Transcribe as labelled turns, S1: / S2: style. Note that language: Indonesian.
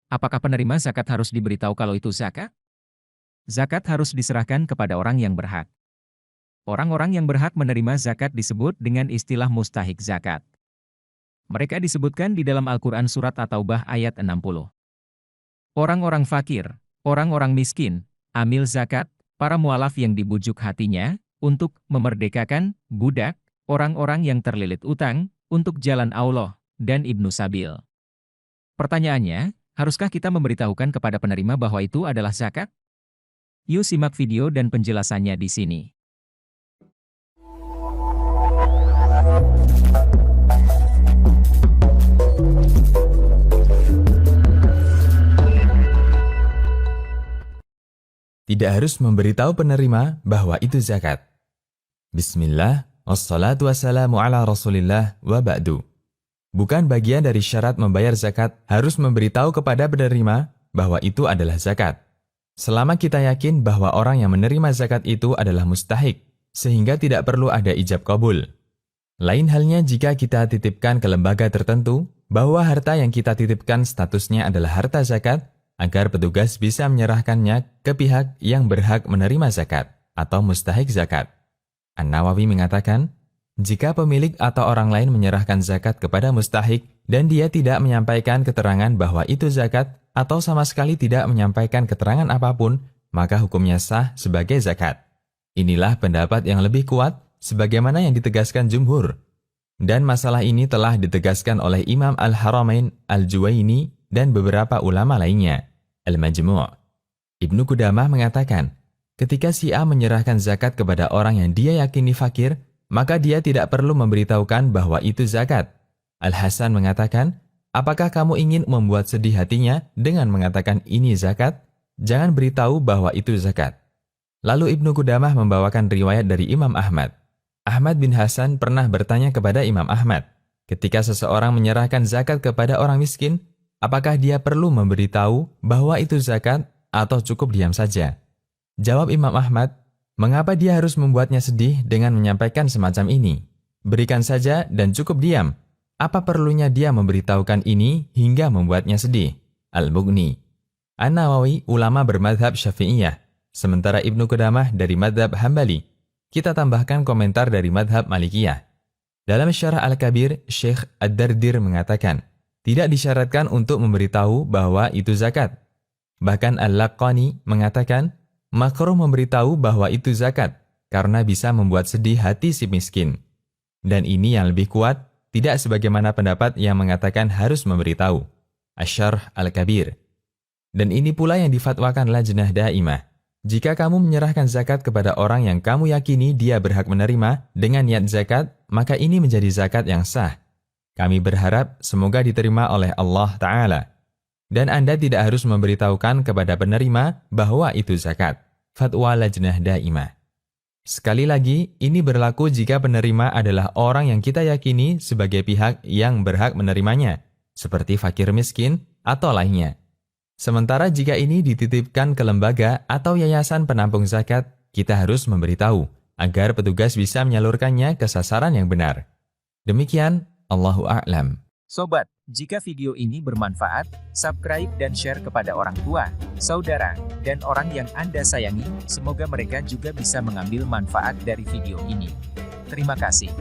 S1: Apakah penerima zakat harus diberitahu kalau itu zakat? Zakat harus diserahkan kepada orang yang berhak. Orang-orang yang berhak menerima zakat disebut dengan istilah mustahik zakat. Mereka disebutkan di dalam Al-Quran Surat At-Taubah ayat 60. Orang-orang fakir, orang-orang miskin, amil zakat, para mualaf yang dibujuk hatinya, untuk memerdekakan budak, orang-orang yang terlilit utang, untuk jalan Allah, dan Ibnu Sabil. Pertanyaannya, haruskah kita memberitahukan kepada penerima bahwa itu adalah zakat? Yuk simak video dan penjelasannya di sini.
S2: Tidak harus memberitahu penerima bahwa itu zakat. Bismillah, wassalatu wassalamu ala rasulillah wa ba'du. Bukan bagian dari syarat membayar zakat harus memberitahu kepada penerima bahwa itu adalah zakat. Selama kita yakin bahwa orang yang menerima zakat itu adalah mustahik, sehingga tidak perlu ada ijab kabul. Lain halnya jika kita titipkan ke lembaga tertentu, bahwa harta yang kita titipkan statusnya adalah harta zakat, agar petugas bisa menyerahkannya ke pihak yang berhak menerima zakat atau mustahik zakat. An-Nawawi mengatakan, jika pemilik atau orang lain menyerahkan zakat kepada mustahik dan dia tidak menyampaikan keterangan bahwa itu zakat atau sama sekali tidak menyampaikan keterangan apapun, maka hukumnya sah sebagai zakat. Inilah pendapat yang lebih kuat sebagaimana yang ditegaskan jumhur. Dan masalah ini telah ditegaskan oleh Imam Al-Haramain Al-Juwaini dan beberapa ulama lainnya. Al-Majmu'. Ibnu Qudamah mengatakan, ketika si A menyerahkan zakat kepada orang yang dia yakini fakir, maka dia tidak perlu memberitahukan bahwa itu zakat. Al-Hasan mengatakan, apakah kamu ingin membuat sedih hatinya dengan mengatakan ini zakat? Jangan beritahu bahwa itu zakat. Lalu Ibnu Qudamah membawakan riwayat dari Imam Ahmad. Ahmad bin Hasan pernah bertanya kepada Imam Ahmad, ketika seseorang menyerahkan zakat kepada orang miskin, apakah dia perlu memberitahu bahwa itu zakat atau cukup diam saja? Jawab Imam Ahmad, mengapa dia harus membuatnya sedih dengan menyampaikan semacam ini? Berikan saja dan cukup diam. Apa perlunya dia memberitahukan ini hingga membuatnya sedih? Al-Mughni. An-Nawawi ulama bermadhab Syafi'iyah, sementara Ibnu Qudamah dari madhab Hambali. Kita tambahkan komentar dari madhab Malikiyah. Dalam Syarah Al-Kabir, Syekh Ad-Dardir mengatakan, tidak disyaratkan untuk memberitahu bahwa itu zakat. Bahkan Al-Laqani mengatakan, makruh memberitahu bahwa itu zakat, karena bisa membuat sedih hati si miskin. Dan ini yang lebih kuat, tidak sebagaimana pendapat yang mengatakan harus memberitahu. Asy-Syarh Al-Kabir. Dan ini pula yang difatwakan Lajnah Daimah. Jika kamu menyerahkan zakat kepada orang yang kamu yakini dia berhak menerima dengan niat zakat, maka ini menjadi zakat yang sah. Kami berharap semoga diterima oleh Allah Ta'ala. Dan Anda tidak harus memberitahukan kepada penerima bahwa itu zakat. Fatwa Lajnah Daimah. Sekali lagi, ini berlaku jika penerima adalah orang yang kita yakini sebagai pihak yang berhak menerimanya, seperti fakir miskin atau lainnya. Sementara jika ini dititipkan ke lembaga atau yayasan penampung zakat, kita harus memberitahu agar petugas bisa menyalurkannya ke sasaran yang benar. Demikian, Allahu a'lam.
S1: Sobat, jika video ini bermanfaat, subscribe dan share kepada orang tua, saudara, dan orang yang Anda sayangi. Semoga mereka juga bisa mengambil manfaat dari video ini. Terima kasih.